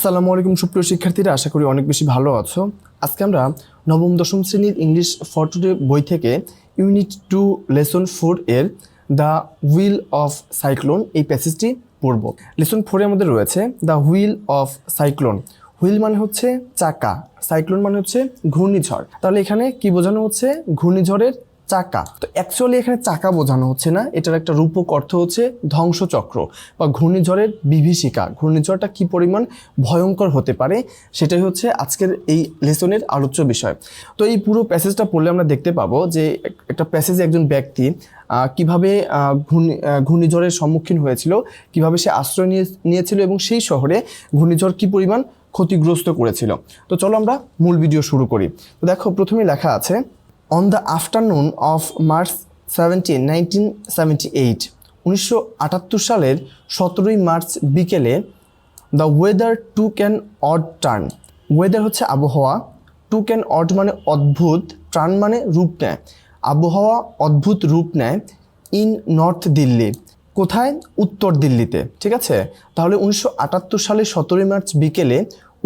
আসসালামু আলাইকুম সুপ্রিয় শিক্ষার্থীরা, আশা করি অনেক বেশি ভালো আছো। আজকে আমরা নবম দশম শ্রেণীর ইংলিশ ফর টুডে বই থেকে ইউনিট 2 লেসন 4 এর দ্য হুইল অফ সাইক্লোন এই প্যাসেজটি পড়ব। লেসন 4 এর মধ্যে রয়েছে the wheel of cyclone. Wheel মানে হচ্ছে চাকা, সাইক্লোন মানে হচ্ছে ঘূর্ণিঝড়। তাহলে এখানে কি বোঝানো হচ্ছে? ঘূর্ণিঝড়ের চাকা। তো অ্যাকচুয়ালি এখানে চাকা বোঝানো হচ্ছে না, এটার একটা রূপক অর্থ হচ্ছে ধ্বংসচক্র বা ঘূর্ণিঝড়ের বিভীষিকা। ঘূর্ণিঝড়টা কি পরিমাণ ভয়ঙ্কর হতে পারে সেটাই হচ্ছে আজকের এই লেসনের আলোচ্য বিষয়। তো এই পুরো প্যাসেজটা পড়লে আমরা দেখতে পাবো যে একটা প্যাসেজে একজন ব্যক্তি কিভাবে ঘূর্ণিঝড়ের সম্মুখীন হয়েছিল, কিভাবে সে আশ্রয় নিয়েছিল এবং সেই শহরে ঘূর্ণিঝড় কি পরিমাণ ক্ষতিগ্রস্ত করেছিল। তো চলো আমরা মূল ভিডিও শুরু করি। তো দেখো, প্রথমে লেখা আছে On the afternoon of March 17, 1978, 1978 সালের 17ই মার্চ বিকেলে the weather took an odd turn. Weather হচ্ছে আবহাওয়া, টুক অ্যান অড মানে অদ্ভুত, টার্ন মানে রূপ নেয়। আবহাওয়া অদ্ভুত রূপ নেয় ইন নর্থ দিল্লি। কোথায়? উত্তর দিল্লিতে। ঠিক আছে, তাহলে 1978 সালের 17ই মার্চ বিকেলে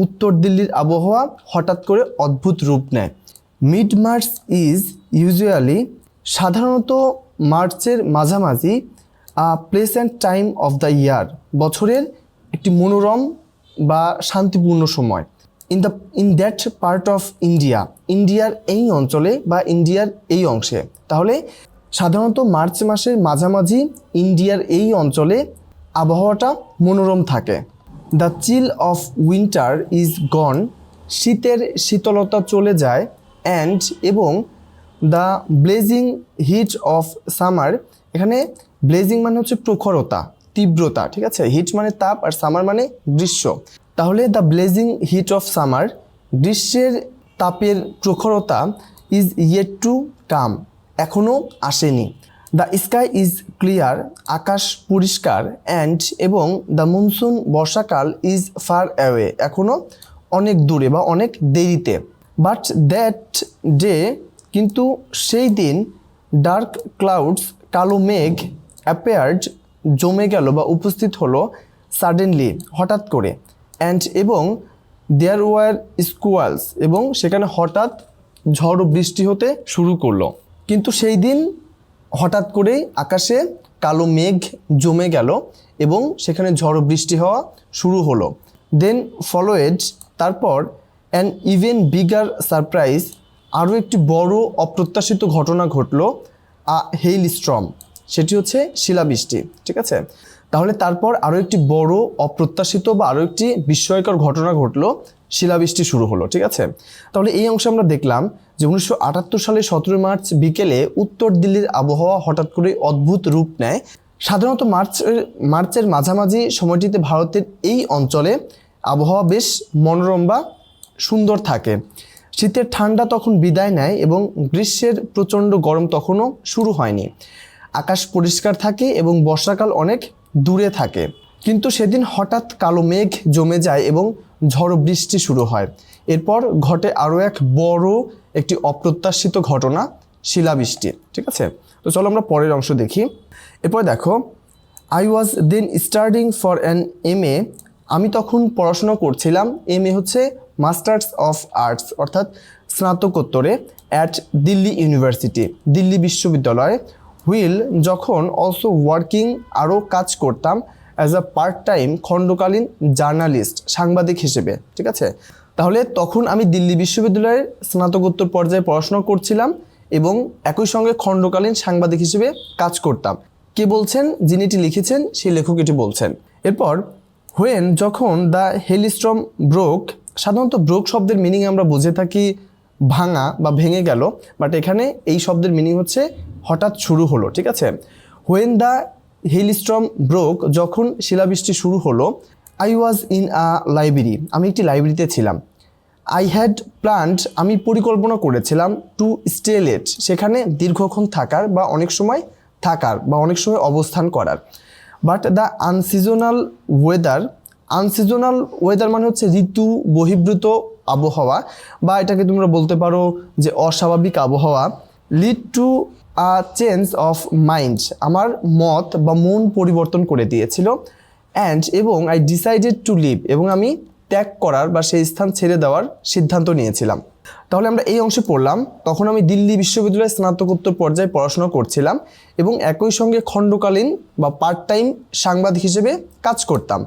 উত্তর দিল্লির আবহাওয়া হঠাৎ করে অদ্ভুত রূপ নেয়। মিড মার্চ ইজ ইউজুয়ালি, সাধারণত মার্চের মাঝামাঝি, pleasant time of the year, বছরের একটি মনোরম বা শান্তিপূর্ণ সময়। In that part of India, ইন্ডিয়ার এই অঞ্চলে বা ইন্ডিয়ার এই অংশে। তাহলে সাধারণত মার্চ মাসের মাঝামাঝি ইন্ডিয়ার এই অঞ্চলে আবহাওয়াটা মনোরম থাকে। The chill of winter is gone, শীতের শীতলতা চলে যায়। অ্যান্ড এবং the blazing heat of summer, এখানে ব্লেজিং মানে হচ্ছে প্রখরতা, তীব্রতা। ঠিক আছে, হিট মানে তাপ আর সামার মানে গ্রীষ্ম। তাহলে the blazing heat of summer, গ্রীষ্মের তাপের প্রখরতা, ইজ ইয়েট টু কাম, এখনও আসেনি। দ্য স্কাই ইজ ক্লিয়ার, আকাশ পরিষ্কার। অ্যান্ড এবং দ্য মনসুন, বর্ষাকাল, ইজ ফার অ্যাওয়ে, এখনও অনেক দূরে বা অনেক দেরিতে। বাট দ্যাট ডে, কিন্তু সেই দিন, ডার্ক ক্লাউডস, কালো মেঘ, অ্যাপেয়ার্ড, জমে গেল বা উপস্থিত হলো, সাডেনলি, হঠাৎ করে। অ্যান্ড এবং দেয়ার ওয়ার স্কোয়ালস, এবং সেখানে হঠাৎ ঝড় ও বৃষ্টি হতে শুরু করলো। কিন্তু সেই দিন হঠাৎ করেই আকাশে কালো মেঘ জমে গেল এবং সেখানে ঝড় ও বৃষ্টি হওয়া শুরু হলো। দেন ফলোয়েড, তারপর অ্যান ইভেন বিগার সারপ্রাইজ, আরও একটি বড় অপ্রত্যাশিত ঘটনা ঘটলো, হেইল স্টর্ম, সেটি হচ্ছে শিলাবৃষ্টি। ঠিক আছে, তাহলে তারপর আরও একটি বড় অপ্রত্যাশিত বা আরও একটি বিস্ময়কর ঘটনা ঘটলো, শিলাবৃষ্টি শুরু হলো। ঠিক আছে, তাহলে এই অংশে আমরা দেখলাম যে 1978 সালের 17 মার্চ বিকেলে উত্তর দিল্লির আবহাওয়া হঠাৎ করে অদ্ভুত রূপ নেয়। সাধারণত মার্চের মাঝামাঝি সময়টিতে ভারতের এই অঞ্চলে আবহাওয়া বেশ মনোরম বা সুন্দর থাকে। শীতের ঠান্ডা তখন বিদায় নেয় এবং গ্রীষ্মের প্রচণ্ড গরম তখনও শুরু হয়নি। আকাশ পরিষ্কার থাকে এবং বর্ষাকাল অনেক দূরে থাকে। কিন্তু সেদিন হঠাৎ কালো মেঘ জমে যায় এবং ঝড় বৃষ্টি শুরু হয়। এরপর ঘটে আরও এক বড় একটি অপ্রত্যাশিত ঘটনা, শিলাবৃষ্টি। ঠিক আছে, তো চলো আমরা পরের অংশ দেখি। এরপর দেখো, I was then studying for an MA, আমি তখন পড়াশোনা করছিলাম। MA হচ্ছে মাস্টার্স অফ আর্টস, অর্থাৎ স্নাতকোত্তরে, অ্যাট দিল্লি ইউনিভার্সিটি, দিল্লি বিশ্ববিদ্যালয়ে। হুইল, যখন, অলসো ওয়ার্কিং, আরও কাজ করতাম, অ্যাজ আ পার্ট টাইম, খণ্ডকালীন জার্নালিস্ট, সাংবাদিক হিসেবে। ঠিক আছে, তাহলে তখন আমি দিল্লি বিশ্ববিদ্যালয়ের স্নাতকোত্তর পর্যায়ে পড়াশোনা করছিলাম এবং একই সঙ্গে খণ্ডকালীন সাংবাদিক হিসেবে কাজ করতাম। কে বলছেন? যিনি এটি লিখেছেন সেই লেখক এটি বলছেন। এরপর হোয়েন, যখন দ্য হেইলস্টর্ম ব্রোক, সাধারণত ব্রোক শব্দের মিনিং আমরা বুঝে থাকি ভাঙা বা ভেঙে গেল, বাট এখানে এই শব্দের মিনিং হচ্ছে হঠাৎ শুরু হলো। ঠিক আছে, হোয়েন দ্য হেইলস্টর্ম ব্রোক, যখন শিলাবৃষ্টি শুরু হলো। I was in a library, আমি একটি লাইব্রেরিতে ছিলাম। আই হ্যাড প্ল্যান্ড, আমি পরিকল্পনা করেছিলাম, টু স্টে লেট, সেখানে দীর্ঘক্ষণ থাকার বা অনেক সময় থাকার বা অনেক সময় অবস্থান করার। But the unseasonal weather, unseasonal weather মানে হচ্ছে ঋতু বহির্ভূত আবহাওয়া, বা এটাকে তোমরা বলতে পারো যে অস্বাভাবিক আবহাওয়া। Lead to a change of mind, আমার মত বা মন পরিবর্তন করে দিয়েছিল। অ্যান্ড এবং আই ডিসাইডেড টু লিভ, এবং আমি ত্যাগ করার বা সেই স্থান ছেড়ে দেওয়ার সিদ্ধান্ত নিয়েছিলাম। তাহলে আমরা এই অংশে পড়লাম, তখন আমি দিল্লি বিশ্ববিদ্যালয়ে স্নাতকোত্তর পর্যায়ে পড়াশোনা করছিলাম এবং একই সঙ্গে খণ্ডকালীন বা পার্ট টাইম সাংবাদিক হিসেবে কাজ করতাম।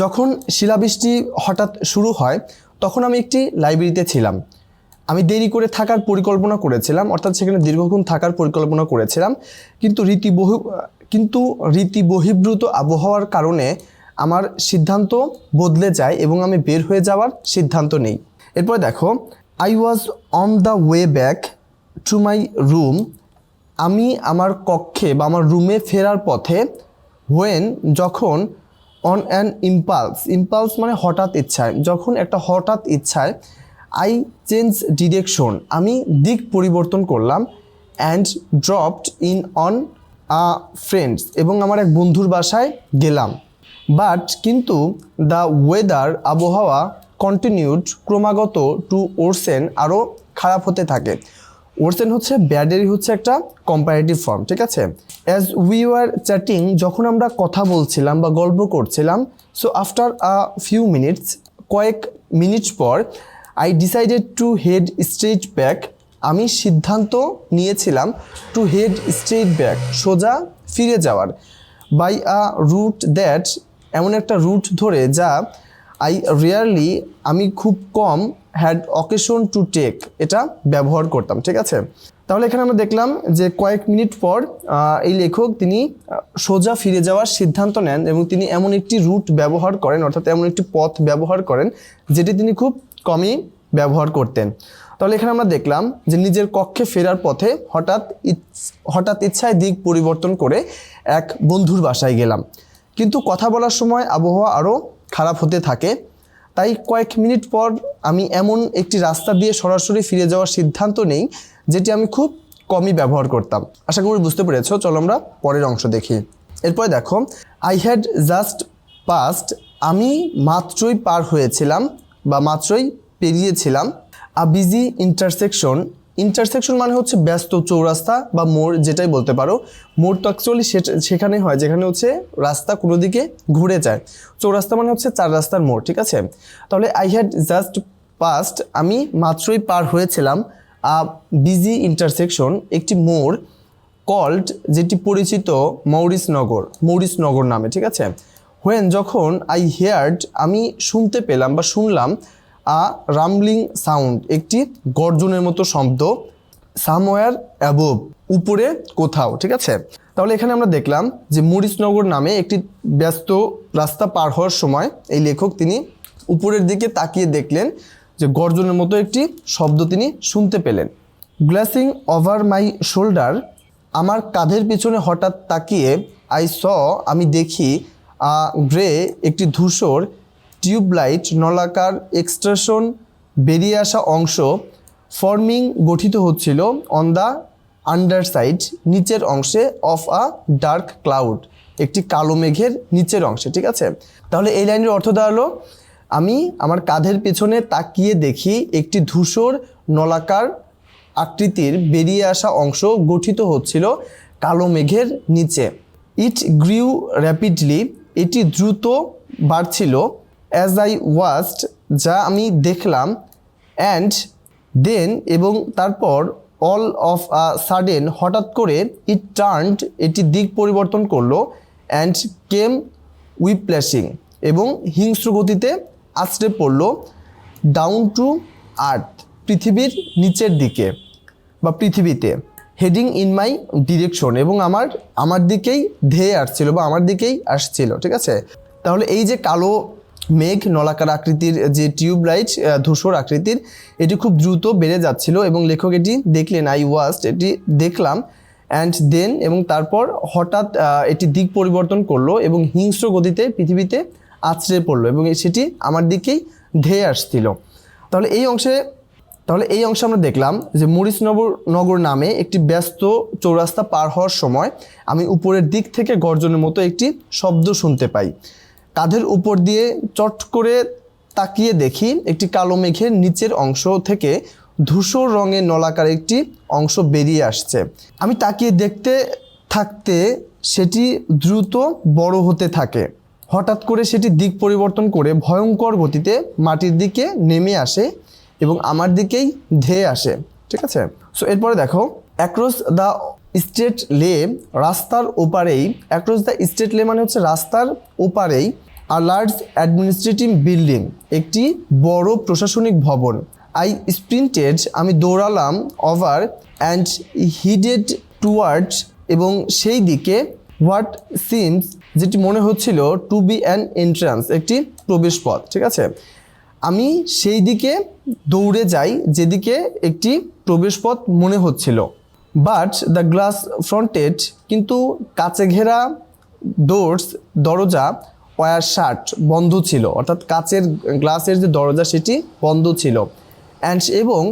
যখন শিলাবৃষ্টি হঠাৎ শুরু হয় তখন আমি একটি লাইব্রেরিতে ছিলাম। আমি দেরি করে থাকার পরিকল্পনা করেছিলাম, অর্থাৎ সেখানে দীর্ঘক্ষণ থাকার পরিকল্পনা করেছিলাম, কিন্তু রীতি বহির্ভূত আবহাওয়ার কারণে আমার সিদ্ধান্ত বদলে যায় এবং আমি বের হয়ে যাওয়ার সিদ্ধান্ত নেই। এরপর দেখো, I was on the way back to my room. আমি আমার কক্ষে বা আমার রুমে ফেরার পথে, হোয়েন যখন, অন অ্যান ইম্পালস মানে হঠাৎ ইচ্ছায়, যখন একটা হঠাৎ ইচ্ছায়, আই চেঞ্জ ডিরেকশন আমি দিক পরিবর্তন করলাম, and dropped in on friends এবং আমার এক বন্ধুর বাসায় গেলাম। বাট কিন্তু দ্য ওয়েদার আবহাওয়া কন্টিনিউড ক্রমাগত টু ওরসেন আরও খারাপ হতে থাকে। ওরসেন হচ্ছে ব্যাডেরই হচ্ছে একটা কম্পারেটিভ ফর্ম, ঠিক আছে। অ্যাজ উই ওয়ার চ্যাটিং যখন আমরা কথা বলছিলাম বা গল্প করছিলাম, so after a few minutes কয়েক মিনিট পর, I decided to head straight back আমি সিদ্ধান্ত নিয়েছিলাম টু হেড স্ট্রেট ব্যাক সোজা ফিরে যাওয়ার, বাই আ রুট দ্যাট এমন একটা রুট ধরে যা আই রেয়ারলি আমি খুব কম হ্যাড অকেশন টু টেক এটা ব্যবহার করতাম, ঠিক আছে। তাহলে এখানে আমরা দেখলাম যে কয়েক মিনিট পর এই লেখক তিনি সোজা ফিরে যাওয়ার সিদ্ধান্ত নেন এবং তিনি এমন একটি রুট ব্যবহার করেন, অর্থাৎ এমন একটি পথ ব্যবহার করেন যেটি তিনি খুব কমই ব্যবহার করতেন। তাহলে এখানে আমরা দেখলাম যে নিজের কক্ষে ফেরার পথে হঠাৎ ইচ্ছায় দিক পরিবর্তন করে এক বন্ধুর বাসায় গেলাম, কিন্তু কথা বলার সময় আবহাওয়া আরও খারাপ হতে থাকে, তাই কয়েক মিনিট পর আমি এমন একটি রাস্তা দিয়ে সরাসরি ফিরে যাওয়ার সিদ্ধান্ত নেই যেটি আমি খুব কমই ব্যবহার করতাম। আশা করি বুঝতে পেরেছো। চলো আমরা পরের অংশ দেখি। এরপরে দেখো, আই হ্যাড জাস্ট পাস্ট আমি মাত্রই পার হয়েছিলাম বা মাত্রই পেরিয়েছিলাম আ বিজি ইন্টারসেকশন মানে হচ্ছে ব্যস্ত চৌরাস্তা বা মোড়, যেটাই বলতে পারো। মোড় তো অ্যাকচুয়ালি সেখানে হয় যেখানে হচ্ছে রাস্তা কোনো দিকে ঘুরে যায়। চৌরাস্তা মানে হচ্ছে চার রাস্তার মোড়, ঠিক আছে। তাহলে আই হ্যাড জাস্ট পাস্ট আমি মাত্রই পার হয়েছিলাম আ বিজি ইন্টারসেকশন একটি মোড়, কল্ড যেটি পরিচিত মৌরিসনগর নামে, ঠিক আছে। হোয়েন যখন, আই হেয়ার্ড আমি শুনতে পেলাম বা শুনলাম, আ রামব্লিং সাউন্ড একটি গর্জনের মতো শব্দ, সামওয়্যার অ্যাবোভ উপরে কোথাও, ঠিক আছে। তাহলে এখানে আমরা দেখলাম যে মরিসনগর নামে একটি ব্যস্ত রাস্তা পার হওয়ার সময় এই লেখক তিনি উপরের দিকে তাকিয়ে দেখলেন যে গর্জনের মতো একটি শব্দ তিনি শুনতে পেলেন। গ্লাসিং ওভার মাই শোল্ডার আমার কাঁধের পিছনে হঠাৎ তাকিয়ে, আই স আমি দেখি, গ্রে একটি ধূসর, টিউবলাইট নলাকার এক্সট্রাশন বেরিয়ে আসা অংশ, ফর্মিং গঠিত হচ্ছিল, অন দ্য আন্ডারসাইড নিচের অংশে, অফ আ ডার্ক ক্লাউড একটি কালো মেঘের নিচের অংশে, ঠিক আছে। তাহলে এই লাইনের অর্থ দাঁড়ালো, আমি আমার কাঁধের পেছনে তাকিয়ে দেখি একটি ধূসর নলাকার আকৃতির বেরিয়ে আসা অংশ গঠিত হচ্ছিল কালো মেঘের নিচে। ইট গ্রিউ র্যাপিডলি এটি দ্রুত বাড়ছিল, অ্যাজ আই ওয়াচড যা আমি দেখলাম, অ্যান্ড দেন এবং তারপর, অল অফ আ সাডেন হঠাৎ করে, ইট টার্নড এটি দিক পরিবর্তন করলো, অ্যান্ড কেম উইপ্ল্যাশিং এবং হিংস্র গতিতে আছড়ে পড়লো, ডাউন টু আর্থ পৃথিবীর নিচের দিকে বা পৃথিবীতে, হেডিং ইন মাই ডিরেকশন এবং আমার দিকেই ধেয়ে আসছিল বা আমার দিকেই আসছিল, ঠিক আছে। তাহলে এই যে কালো মেঘ নলাকার আকৃতির যে টিউবলাইট ধূসর আকৃতির, এটি খুব দ্রুত বেড়ে যাচ্ছিল এবং লেখক এটি দেখলেন, আই ওয়াচড এটি দেখলাম, অ্যান্ড দেন এবং তারপর হঠাৎ এটি দিক পরিবর্তন করলো এবং হিংস্র গতিতে পৃথিবীতে আছড়ে পড়লো এবং সেটি আমার দিকেই ধেয়ে আসছিল। তাহলে এই অংশে আমরা দেখলাম যে মরিসনগর নামে একটি ব্যস্ত চৌরাস্তা পার হওয়ার সময় আমি উপরের দিক থেকে গর্জনের মতো একটি শব্দ শুনতে পাই। কাঁধের উপর দিয়ে চট করে তাকিয়ে দেখি একটি কালো মেঘের নিচের অংশ থেকে ধূসর রঙের নলাকার একটি অংশ বেরিয়ে আসছে। আমি তাকিয়ে দেখতে থাকতে সেটি দ্রুত বড় হতে থাকে, হঠাৎ করে সেটি দিক পরিবর্তন করে ভয়ঙ্কর গতিতে মাটির দিকে নেমে আসে এবং আমার দিকেই ধেয়ে আসে, ঠিক আছে। সো এরপরে দেখো, অ্যাক্রস দ্য স্টেট লে, রাস্তার ওপারেই, অ্যাক্রস দ্য স্টেট লে মানে হচ্ছে রাস্তার ওপারেই, আ লার্জ অ্যাডমিনিস্ট্রেটিভ বিল্ডিং, একটি বড় প্রশাসনিক ভবন। আই স্প্রিন্টেড, আমি দৌড়ালাম, ওভার অ্যান্ড হিডেড টুয়ার্ডস, এবং সেই দিকে, হোয়াট সিমস, যেটি মনে হচ্ছিল, টু বি অ্যান এন্ট্রান্স, একটি প্রবেশপথ, ঠিক আছে। আমি সেই দিকে দৌড়ে যাই যেদিকে একটি প্রবেশপথ মনে হচ্ছিল। বাট দ্য গ্লাস ফ্রন্টেড, কিন্তু কাচে ঘেরা ডোরস, দরজা, ওয়ার শাট, বন্ধ ছিল, অর্থাৎ কাচের গ্লাসের যে দরজা সেটি বন্ধ ছিল। অ্যান্ড এবং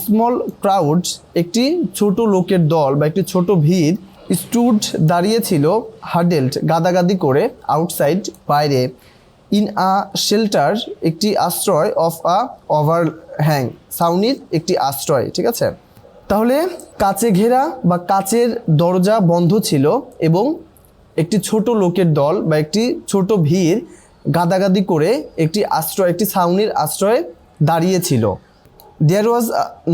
স্মল ক্রাউড, একটি ছোট লোকের দল বা একটি ছোট ভিড়, স্টুড, দাঁড়িয়েছিল, হাডেল্ড, গাদাগাদি করে, আউটসাইড, বাইরে, ইন আ শেল্টার, একটি আশ্রয়, অফ আ ওভারহ্যাং, ছাউনির একটি আশ্রয়, ঠিক আছে। তাহলে কাচে ঘেরা বা কাচের দরজা বন্ধ ছিল এবং একটি ছোট লোকের দল বা একটি ছোট ভিড় গাদাগাদি করে একটি আশ্রয়, একটি ছাউনির আশ্রয়ে দাঁড়িয়েছিল। There was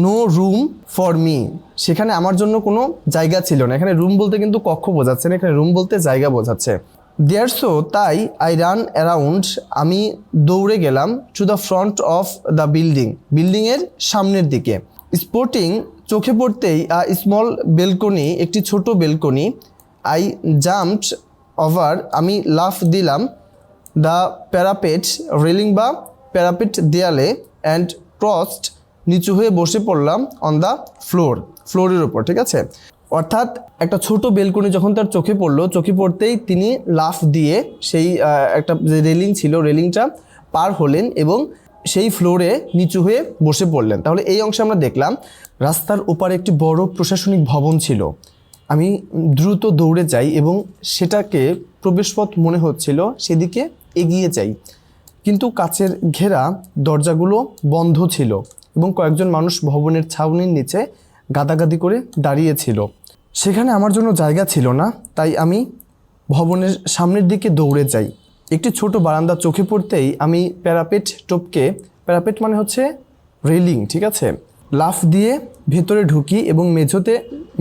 no room for me, সেখানে আমার জন্য কোনো জায়গা ছিল না। এখানে রুম বলতে কিন্তু কক্ষ বোঝাচ্ছে না, এখানে রুম বলতে জায়গা বোঝাচ্ছে। দেয়ার সো, তাই, আই রান অ্যারাউন্ড, আমি দৌড়ে গেলাম, to the front of the building, বিল্ডিংয়ের সামনের দিকে। স্পোর্টিং, চোখে পড়তেই, স্মল বেলকনি, একটি ছোট বেলকনি। আই জাম্পড ওভার, আমি লাফ দিলাম, দ্য প্যারাপেট, রেলিং বা প্যারাপেট দেয়ালে, অ্যান্ড ক্রসড, নিচু হয়ে বসে পড়লাম, অন দ্য ফ্লোর, ফ্লোরের ওপর, ঠিক আছে। অর্থাৎ একটা ছোট বেলকনি যখন তার চোখে পড়লো, চোখে পড়তেই তিনি লাফ দিয়ে সেই একটা যে রেলিং ছিল, রেলিংটা পার হলেন এবং সেই ফ্লোরে নিচু হয়ে বসে পড়লেন। তাহলে এই অংশে আমরা দেখলাম রাস্তার ওপারে একটি বড় প্রশাসনিক ভবন ছিল। আমি দ্রুত দৌড়ে যাই এবং সেটাকে প্রবেশপথ মনে হচ্ছিল, সেদিকে এগিয়ে যাই, কিন্তু কাচের ঘেরা দরজাগুলো বন্ধ ছিল এবং কয়েকজন মানুষ ভবনের ছাউনির নিচে গাদাগাদি করে দাঁড়িয়েছিল। সেখানে আমার জন্য জায়গা ছিল না, তাই আমি ভবনের সামনের দিকে দৌড়ে যাই। একটি ছোট বারান্দা চোখে পড়তেই আমি প্যারাপেট টপকে, প্যারাপেট মানে হচ্ছে রেলিং, ঠিক আছে, লাফ দিয়ে ভেতরে ঢুকি এবং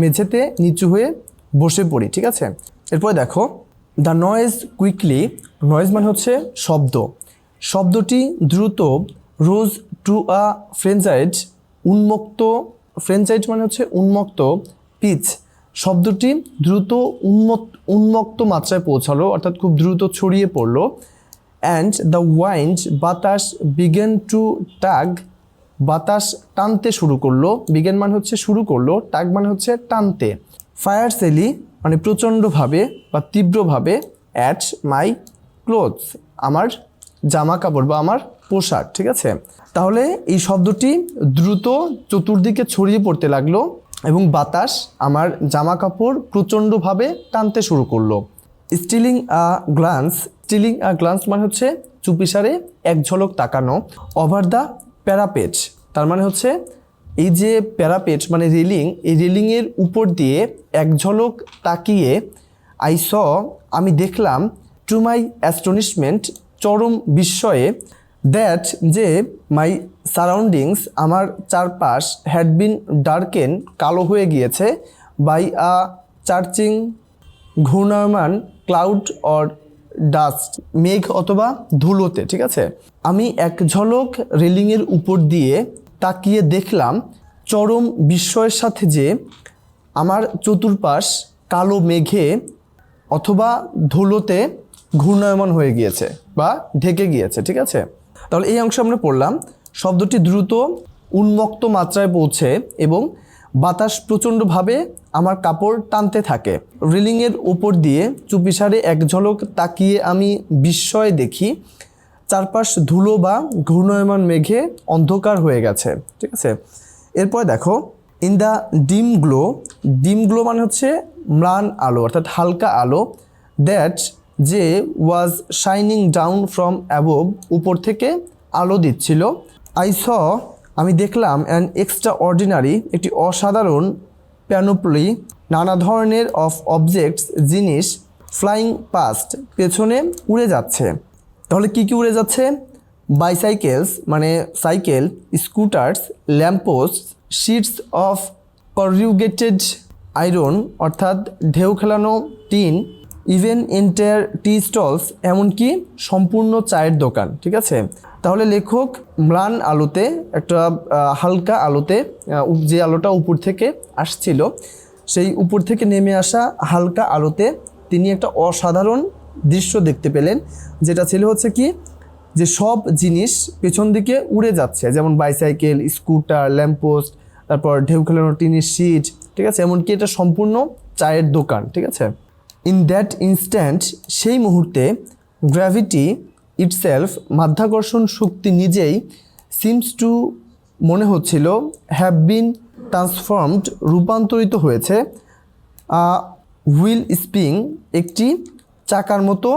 মেঝেতে নিচু হয়ে বসে পড়ি, ঠিক আছে। এরপরে দেখো, দ্য নয়েজ কুইকলি, নয়েজ মানে হচ্ছে শব্দ, শব্দটি দ্রুত, রোজ টু আ ফ্রেঞ্চাইড, উন্মুক্ত, ফ্রেঞ্চাইড মানে হচ্ছে উন্মুক্ত, পিচ, শব্দটি দ্রুত উন্মুক্ত মাত্রায় পৌঁছালো, অর্থাৎ খুব দ্রুত ছড়িয়ে পড়লো। অ্যান্ড দ্য ওয়াইন্ড, বাতাস, বিগেন টু টাগ, বাতাস টানতে শুরু করলো, বিগেন মানে হচ্ছে শুরু করলো, টাগ মানে হচ্ছে টানতে। ফায়ার সেলি মানে প্রচণ্ডভাবে বা তীব্রভাবে, অ্যাট মাই ক্লোথস, আমার জামা কাপড় বা আমার পোশাক, ঠিক আছে। তাহলে এই শব্দটি দ্রুত চতুর্দিকে ছড়িয়ে পড়তে লাগলো এবং বাতাস আমার জামা কাপড় প্রচণ্ডভাবে টানতে শুরু করলো। স্টিলিং আ গ্লান্স, স্টিলিং আ গ্লান্স মানে হচ্ছে চুপিসারে এক ঝলক তাকানো। ওভার দ্য প্যারাপেট, তার মানে হচ্ছে এই যে প্যারাপেট মানে রেলিং, এই রেলিংয়ের উপর দিয়ে এক ঝলক তাকিয়ে, আই স, আমি দেখলাম, টু মাই অ্যাস্টনিশমেন্ট, চরম বিস্ময়ে, দ্যাট, যে, মাই সারাউন্ডিংস, আমার চারপাশ, হ্যাড বিন ডার্কেন, কালো হয়ে গিয়েছে, বাই আ চার্চিং, ঘূর্ণায়মান, ক্লাউড অর ডাস্ট, মেঘ অথবা ধুলোতে, ঠিক আছে। আমি এক ঝলক রেলিংয়ের উপর দিয়ে তাকিয়ে দেখলাম চরম বিস্ময়ের সাথে যে আমার চতুর্পাশ কালো মেঘে অথবা ধুলোতে ঘূর্ণায়মান হয়ে গিয়েছে বা ঢেকে গিয়েছে, ঠিক আছে। তাহলে এই অংশ আমরা পড়লাম, শব্দটি দ্রুত উন্মুক্ত মাত্রায় পৌঁছে এবং বাতাস প্রচণ্ডভাবে আমার কাপড় টানতে থাকে। রেলিংয়ের ওপর দিয়ে চুপিসারে এক ঝলক তাকিয়ে আমি বিস্ময় দেখি চারপাশ ধুলো বা ঘূর্ণায়মান মেঘে অন্ধকার হয়ে গেছে, ঠিক আছে। এরপর দেখো, ইন দ্য ডিম গ্লো, ডিম গ্লো মানে হচ্ছে ম্লান আলো অর্থাৎ হালকা আলো, দ্যাট, যে, ওয়াজ শাইনিং ডাউন ফ্রম অ্যাবোভ, উপর থেকে আলো দিচ্ছিল। আই স, আমি দেখলাম, অ্যান এক্সট্রা অর্ডিনারি, একটি অসাধারণ প্যানোপ্লি, নানা ধরনের অফ অবজেক্টস, জিনিস, ফ্লাইং পাস্ট, পেছনে উড়ে যাচ্ছে। তাহলে কি কি উড়ে যাচ্ছে? বাইসাইকেলস মানে cycle, scooters, lampposts, sheets of corrugated iron অর্থাৎ ঢেউ খেলানো টিন, ইভেন এন্টায়ার টি স্টলস, এমনকি সম্পূর্ণ চায়ের দোকান। ঠিক আছে, তাহলে লেখক ম্লান আলোতে, একটা হালকা আলোতে, যে আলোটা উপর থেকে আসছিল, সেই উপর থেকে নেমে আসা হালকা আলোতে তিনি একটা অসাধারণ দৃশ্য দেখতে পেলেন, যেটা ছিল হচ্ছে কি, যে সব জিনিস পেছন দিকে উড়ে যাচ্ছে, যেমন বাইসাইকেল, স্কুটার, ল্যাম্পপোস্ট, তারপর ঢেউ খেলানো টিনের শিট। ঠিক আছে, এমনকি এটা সম্পূর্ণ চায়ের দোকান। ঠিক আছে, ইন দ্যাট ইনস্ট্যান্ট, সেই মুহূর্তে, গ্র্যাভিটি ইটসেলফ, মাধ্যাকর্ষণ শক্তি নিজেই, সিমস টু, মনে হচ্ছিল, হ্যাভ বিন ট্রান্সফর্মড, রূপান্তরিত হয়েছে, হুইল স্পিং, একটি চাকার মতো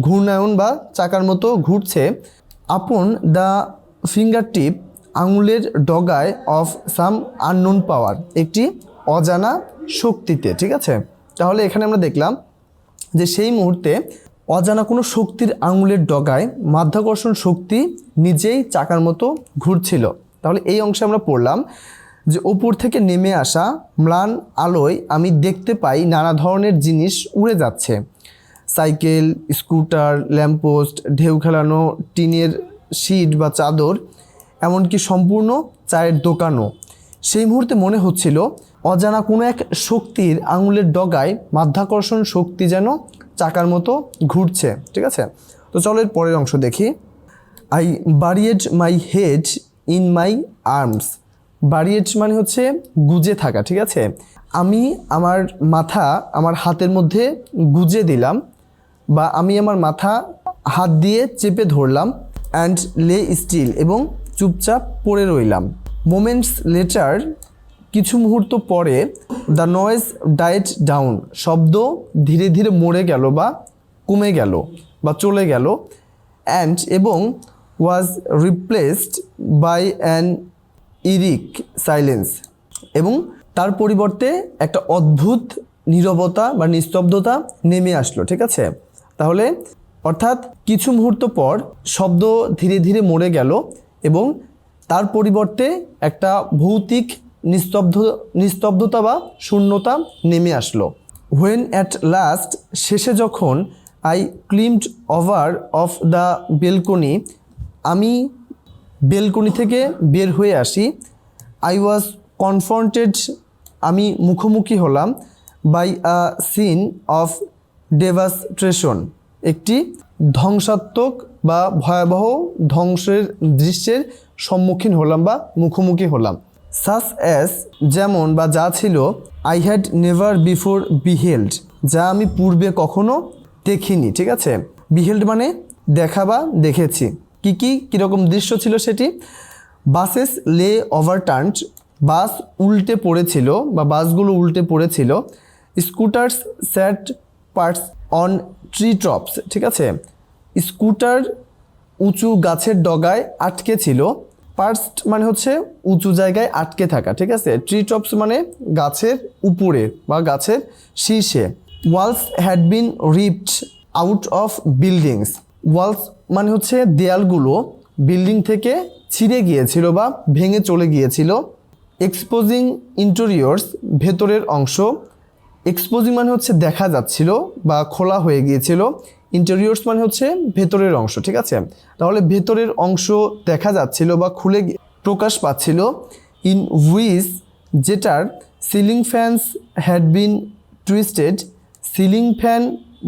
ঘূর্ণায়ন বা চাকার মতো ঘুরছে, আপন দ্য ফিঙ্গার টিপ, আঙুলের ডগায়, অফ সাম আননোন পাওয়ার, একটি অজানা শক্তিতে। ঠিক আছে, তাহলে এখানে আমরা দেখলাম যে সেই মুহূর্তে অজানা কোনো শক্তির আঙুলের ডগায় মাধ্যাকর্ষণ শক্তি নিজেই চাকার মতো ঘুরছিল। তাহলে এই অংশে আমরা পড়লাম যে ওপর থেকে নেমে আসা ম্লান আলোয় আমি দেখতে পাই নানা ধরনের জিনিস উড়ে যাচ্ছে, সাইকেল, স্কুটার, ল্যাম্পপোস্ট, ঢেউ খেলানো টিনের শিট বা চাদর, এমনকি সম্পূর্ণ চায়ের দোকানও। সেই মুহূর্তে মনে হচ্ছিল অজানা কোনো এক শক্তির আঙুলের ডগায় মাধ্যাকর্ষণ শক্তি যেন চাকার মতো ঘুরছে। ঠিক আছে, তো চলো এর পরের অংশ দেখি। I buried my head in my arms. Buried মানে হচ্ছে গুজে থাকা। ঠিক আছে, আমি আমার মাথা আমার হাতের মধ্যে গুজে দিলাম, বা আমি আমার মাথা হাত দিয়ে চেপে ধরলাম, অ্যান্ড লে স্টিল, এবং চুপচাপ পড়ে রইলাম। মোমেন্টস লেটার, কিছু মুহূর্ত পরে, দ্য নয়েজ ডায়েট ডাউন, শব্দ ধীরে ধীরে মরে গেল বা কমে গেল বা চলে গেল, অ্যান্ড এবং was replaced by an eerie silence, এবং তার পরিবর্তে একটা অদ্ভুত নীরবতা বা নিস্তব্ধতা নেমে আসলো। ঠিক আছে, তাহলে অর্থাৎ কিছু মুহূর্ত পর শব্দ ধীরে ধীরে মরে গেল এবং তার পরিবর্তে একটা ভৌতিক নিস্তব্ধতা বা শূন্যতা নেমে আসলো। হোয়েন অ্যাট লাস্ট, শেষে যখন, I climbed over of the balcony, আমি বেলকনি থেকে বের হয়ে আসি, আই ওয়াজ কনফ্রন্টেড, আমি মুখোমুখি হলাম, বাই আ সিন অফ ডেভাস্ট্রেশন, একটি ধ্বংসাত্মক বা ভয়াবহ ধ্বংসের দৃশ্যের সম্মুখীন হলাম বা মুখোমুখি হলাম। সাস অ্যাজ, যেমন বা যা ছিল, আই হ্যাড নেভার বিফোর বিহেল্ড, যা আমি পূর্বে কখনো দেখিনি। ঠিক আছে, বিহেল্ড মানে দেখা বা দেখেছি। কীরকম দৃশ্য ছিল সেটি? বাসেস লে ওভারটার্নড, বাস উল্টে পড়েছিল বা বাসগুলো উল্টে পড়েছিল। Scooters SAT parts on tree tops, ঠিক আছে, স্কুটার উঁচু গাছের ডগায় আটকে ছিল। পার্সড মানে হচ্ছে উঁচু জায়গায় আটকে থাকা। ঠিক আছে, ট্রি টপস মানে গাছের উপরে বা গাছের শীর্ষে। Walls had been ripped out of buildings, walls মানে হচ্ছে দেয়ালগুলো বিল্ডিং থেকে ছিঁড়ে গিয়েছিল বা ভেঙে চলে গিয়েছিল। এক্সপোজিং ইন্টেরিয়র্স, ভেতরের অংশ। এক্সপোজিং মানে হচ্ছে দেখা যাচ্ছিল বা খোলা হয়ে গিয়েছিল। ইন্টেরিয়র্স মানে হচ্ছে ভেতরের অংশ। ঠিক আছে, তাহলে ভেতরের অংশ দেখা যাচ্ছিল বা খুলে প্রকাশ পাচ্ছিল। ইন হুইচ, যেটার, ceiling fans had been twisted, ceiling fan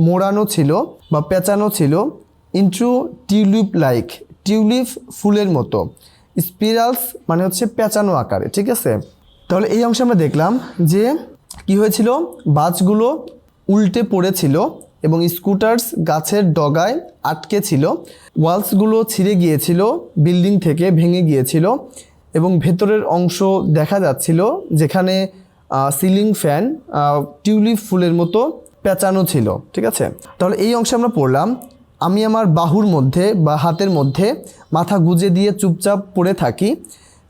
মোড়ানো ছিল বা পেঁচানো ছিল। ইন্টু টিউলিপ লাইক, টিউলিপ ফুলের মতো। স্পিরালস মানে হচ্ছে পেঁচানো আকারে। ঠিক আছে, তাহলে এই অংশে আমরা দেখলাম যে কি হয়েছিল, বাসগুলো উল্টে পড়েছিল এবং স্কুটার্স গাছের ডগায় আটকে ছিল। ওয়ালসগুলো ছিঁড়ে গিয়েছিল, বিল্ডিং থেকে ভেঙে গিয়েছিল এবং ভেতরের অংশ দেখা যাচ্ছিল যেখানে সিলিং ফ্যান টিউলিপ ফুলের মতো পেঁচানো ছিল। ঠিক আছে, তাহলে এই অংশে আমরা পড়লাম, আমি আমার বাহুর মধ্যে বা হাতের মধ্যে মাথা গুজে দিয়ে চুপচাপ পড়ে থাকি।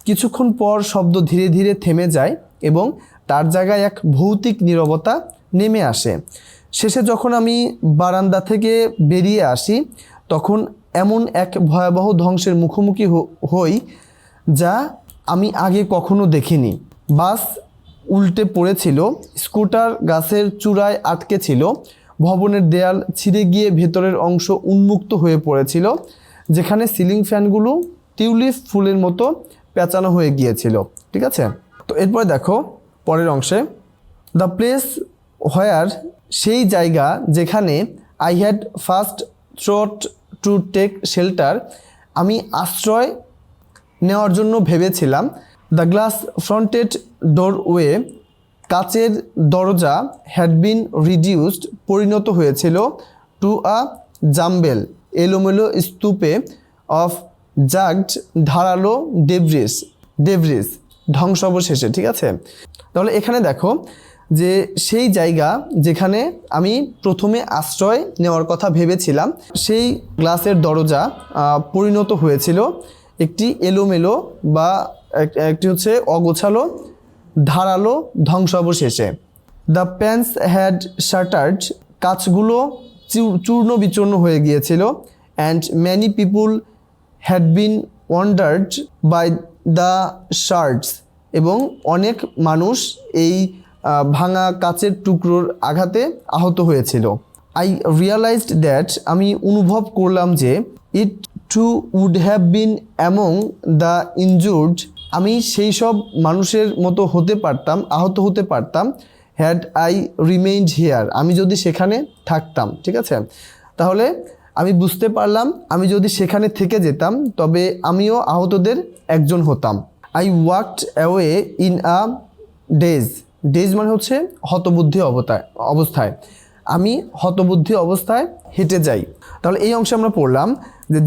কিছুক্ষণ পর শব্দ ধীরে ধীরে থেমে যায় এবং তার জায়গায় এক ভৌতিক নীরবতা নেমে আসে। শেষে যখন আমি বারান্দা থেকে বেরিয়ে আসি তখন এমন এক ভয়াবহ ধ্বংসের মুখোমুখি হই যা আমি আগে কখনো দেখিনি। বাস উল্টে পড়েছিল, স্কুটার গাছের চূড়ায় আটকে ছিল, ভবনের দেয়াল ছিঁড়ে গিয়ে ভেতরের অংশ উন্মুক্ত হয়ে পড়েছিল, যেখানে সিলিং ফ্যানগুলো টিউলিপ ফুলের মতো পেঁচানো হয়ে গিয়েছিল। ঠিক আছে, তো এরপরে দেখো পরের অংশে, দ্য প্লেস হোয়ার, সেই জায়গা যেখানে আই হ্যাড ফার্স্ট থ্রট টু টেক শেল্টার, আমি আশ্রয় নেওয়ার জন্য ভেবেছিলাম। দ্য গ্লাস ফ্রন্টেড ডোরওয়ে, কাচের দরজা হ্যাড বিন রিডিউসড, পরিণত হয়েছিল, টু আ জাম্বেল, এলোমেলো স্তূপে, অফ জাগড, ধারালো, ডেব্রিস, ধ্বংসাবশেষে। ঠিক আছে, তাহলে এখানে দেখো যে সেই জায়গা যেখানে আমি প্রথমে আশ্রয় নেওয়ার কথা ভেবেছিলাম, সেই গ্লাসের দরজা পরিণত হয়েছিল একটি এলোমেলো বা একটি হচ্ছে অগোছালো ধারালো ধ্বংসাবশেষে। দ্য প্যান্স হ্যাড শাটার্ড, কাচগুলো চূর্ণ বিচূর্ণ হয়ে গিয়েছিল। And many people had been wandered by the shards, এবং অনেক মানুষ এই ভাঙা কাচের টুকরোর আঘাতে আহত হয়েছিল। আই রিয়ালাইজড দ্যাট, আমি অনুভব করলাম যে, it too would have been among the injured, আমি সেই সব মানুষের মতো হতে পারতাম, আহত হতে পারতাম, হ্যাড আই রিমেইনড হিয়ার, আমি যদি সেখানে থাকতাম। ঠিক আছে, তাহলে আমি বুঝতে পারলাম আমি যদি সেখানে থেকে যেতাম তবে আমিও আহতদের একজন হতাম। I walked away in a days মানে হচ্ছে হতবুদ্ধি অবস্থায়, আমি হতবুদ্ধি অবস্থায় হেঁটে যাই। তাহলে এই অংশে আমরা পড়লাম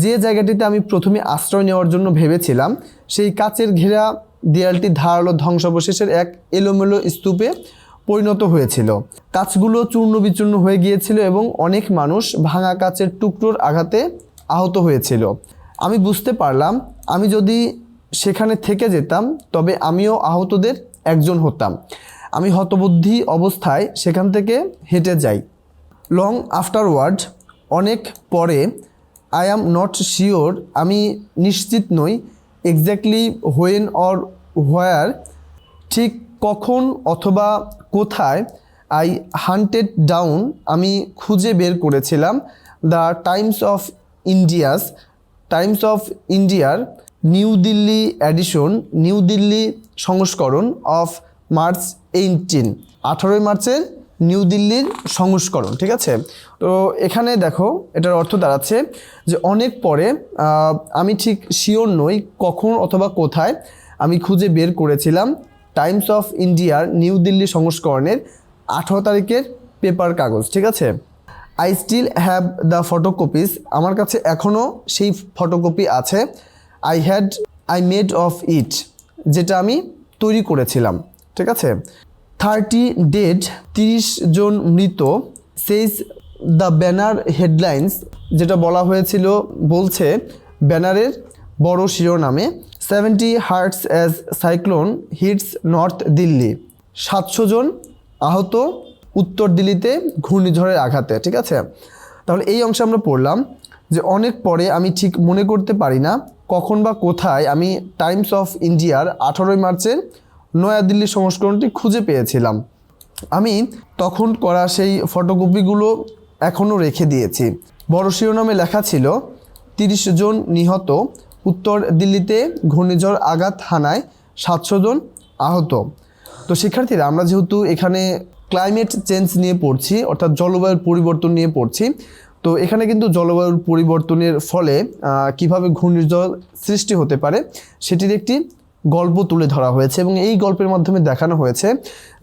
যে জায়গাটিতে আমি প্রথমে আশ্রয় নেওয়ার জন্য ভেবেছিলাম সেই কাচের ঘেরা দেয়ালটি ধারালো ধ্বংসাবশেষের এক এলোমেলো স্তূপে পরিণত হয়েছিল। কাচগুলো চূর্ণ বিচূর্ণ হয়ে গিয়েছিল এবং অনেক মানুষ ভাঙা কাচের টুকরোর আঘাতে আহত হয়েছিল। আমি বুঝতে পারলাম আমি যদি সেখানে থেকে যেতাম তবে আমিও আহতদের একজন হতাম। আমি হতবুদ্ধি অবস্থায় সেখান থেকে হেঁটে যাই। লং আফটারওয়ার্ড, অনেক পরে, আই অ্যাম নট শিওর, আমি নিশ্চিত নই, এক্স্যাক্টলি হোয়েন অর হোয়ার, ঠিক কখন অথবা কোথায়, আই হান্টেড ডাউন, আমি খুঁজে বের করেছিলাম, দ্য টাইমস অফ ইন্ডিয়ার New Delhi edition, New Delhi সংস্করণ, অফ মার্চ 18 মার্চের নিউ দিল্লির সংস্করণ। ঠিক আছে, তো এখানে দেখো এটার অর্থ দাঁড়াচ্ছে যে অনেক পরে, আমি ঠিক শিওর নই কখন অথবা কোথায়, আমি খুঁজে বের করেছিলাম টাইমস অফ ইন্ডিয়ার নিউ দিল্লি সংস্করণের 18 তারিখের পেপার কাগজ। ঠিক আছে, I still have the photocopies, আমার কাছে এখনও সেই ফটোকপি আছে। আই মেড অফ ইট, যেটা আমি তৈরি করেছিলাম। ঠিক আছে, 30 ডেড, 30 জন মৃত, সেইজ দ্য ব্যানার হেডলাইন্স, যেটা বলা হয়েছিল বলছে ব্যানারের বড় শিরোনামে, 70 hurts as cyclone hits north Delhi, 700 জন আহত উত্তর দিল্লিতে ঘূর্ণিঝড়ের আঘাতে। ঠিক আছে, তাহলে এই অংশে আমরা পড়লাম যে অনেক পরে, আমি ঠিক মনে করতে পারি না কখন বা কোথায়, আমি টাইমস অফ ইন্ডিয়ার 18 মার্চের নয়াদিল্লি সংস্করণটি খুঁজে পেয়েছিলাম। আমি তখন করা সেই ফটোকপিগুলো এখনও রেখে দিয়েছি। বড় শিরোনামে লেখা ছিল 30 জন নিহত, উত্তর দিল্লিতে ঘূর্ণিঝড় আঘাত হানায় 700 জন আহত। তো শিক্ষার্থীরা, আমরা যেহেতু এখানে ক্লাইমেট চেঞ্জ নিয়ে পড়ছি, অর্থাৎ জলবায়ুর পরিবর্তন নিয়ে পড়ছি, তো এখানে কিন্তু জলবায়ুর পরিবর্তনের ফলে কিভাবে ঘূর্ণিঝড় সৃষ্টি হতে পারে সেটির একটি গল্প তুলে ধরা হয়েছে এবং এই গল্পের মাধ্যমে দেখানো হয়েছে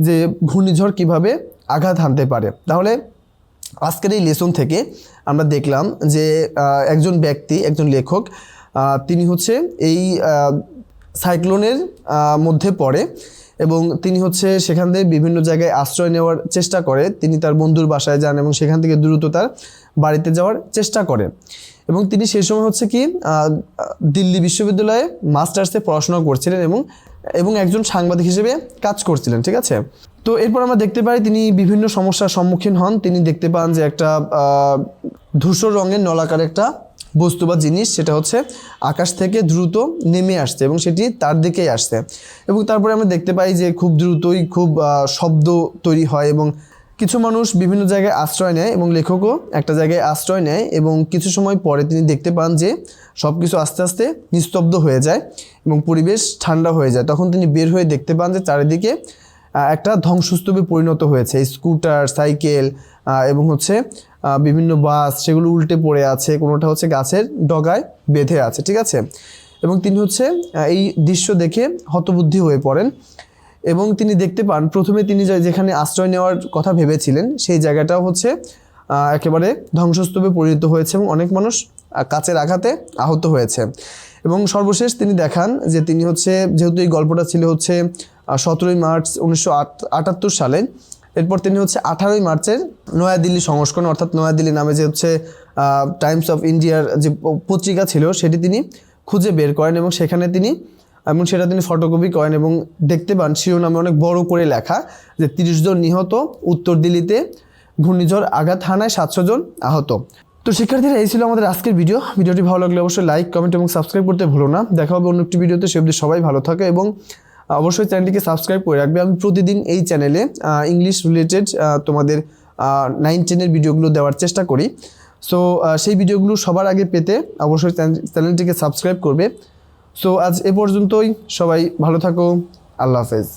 যে ঘূর্ণিঝড় কিভাবে আঘাত হানতে পারে। তাহলে আজকের এই লেসন থেকে আমরা দেখলাম যে একজন ব্যক্তি, একজন লেখক, তিনি হচ্ছে এই সাইক্লোনের মধ্যে পড়ে এবং তিনি হচ্ছে সেখান থেকে বিভিন্ন জায়গায় আশ্রয় নেওয়ার চেষ্টা করে। তিনি তার বন্ধুর বাসায় যান এবং সেখান থেকে দ্রুত তার বাড়িতে যাওয়ার চেষ্টা করে এবং তিনি সেই সময় হচ্ছে কি দিল্লি বিশ্ববিদ্যালয়ে মাস্টার্সে পড়াশোনা করছিলেন এবং এবং একজন সাংবাদিক হিসেবে কাজ করছিলেন, ঠিক আছে। তো এরপর আমরা দেখতে পাই তিনি বিভিন্ন সমস্যার সম্মুখীন হন। তিনি দেখতে পান যে একটা ধূসর রঙের নলাকার একটা বস্তু বা জিনিস, সেটা হচ্ছে আকাশ থেকে দ্রুত নেমে আসছে এবং সেটি তার দিকেই আসছে। এবং তারপরে আমরা দেখতে পাই যে খুব দ্রুতই খুব শব্দ তৈরি হয় এবং কিছু মানুষ বিভিন্ন জায়গায় আশ্রয় নেয় এবং লেখকও একটা জায়গায় আশ্রয় নেয় এবং কিছু সময় পরে তিনি দেখতে পান যে সব কিছু আস্তে আস্তে নিস্তব্ধ হয়ে যায় এবং পরিবেশ ঠান্ডা হয়ে যায়। তখন তিনি বের হয়ে দেখতে পান যে চারিদিকে একটা ধ্বংসস্তূপে পরিণত হয়েছে। স্কুটার, সাইকেল এবং হচ্ছে বিভিন্ন বাস, সেগুলো উল্টে পড়ে আছে, কোনোটা হচ্ছে গাছের ডগায় বেঁধে আছে, ঠিক আছে। এবং তিনি হচ্ছে এই দৃশ্য দেখে হতবুদ্ধি হয়ে পড়েন এবং তিনি দেখতে পান প্রথমে তিনি যেখানে আশ্রয় নেওয়ার কথা ভেবেছিলেন সেই জায়গাটাও হচ্ছে একেবারে ধ্বংসস্তূপে পরিণত হয়েছে এবং অনেক মানুষ কাচের আঘাতে আহত হয়েছে। এবং সর্বশেষ তিনি দেখান যে তিনি হচ্ছে, যেহেতু এই গল্পটা ছিল হচ্ছে 17ই মার্চ 1978 সালে, এরপর তিনি হচ্ছে 18ই মার্চের নয়াদিল্লি সংস্করণ, অর্থাৎ নয়াদিল্লি নামে যে হচ্ছে টাইমস অফ ইন্ডিয়ার যে পত্রিকা ছিল সেটি তিনি খুঁজে বের করেন এবং সেখানে তিনি সেটা তিনি ফটোকপি করেন এবং দেখতে পান শিরোনামে অনেক বড় করে লেখা যে 30 জন নিহত, উত্তর দিল্লিতে ঘূর্ণিঝড় আঘাত হানায় 700 জন আহত। তো শিক্ষার্থীরা, এই ছিল আমাদের আজকের ভিডিওটি ভালো লাগলে অবশ্যই লাইক, কমেন্ট এবং সাবস্ক্রাইব করতে ভুলো না। দেখা হবে অন্য একটি ভিডিওতে। সে অবধি সবাই ভালো থাকে এবং অবশ্যই চ্যানেলটিকে সাবস্ক্রাইব করে রাখবে। আমি প্রতিদিন এই চ্যানেলে ইংলিশ রিলেটেড তোমাদের 9-10 ভিডিওগুলো দেওয়ার চেষ্টা করি। সো সেই ভিডিওগুলো সবার আগে পেতে অবশ্যই চ্যানেলটিকে সাবস্ক্রাইব করবে। সো আজ এ পর্যন্তই, সবাই ভালো থাকো, আল্লাহ হাফেজ।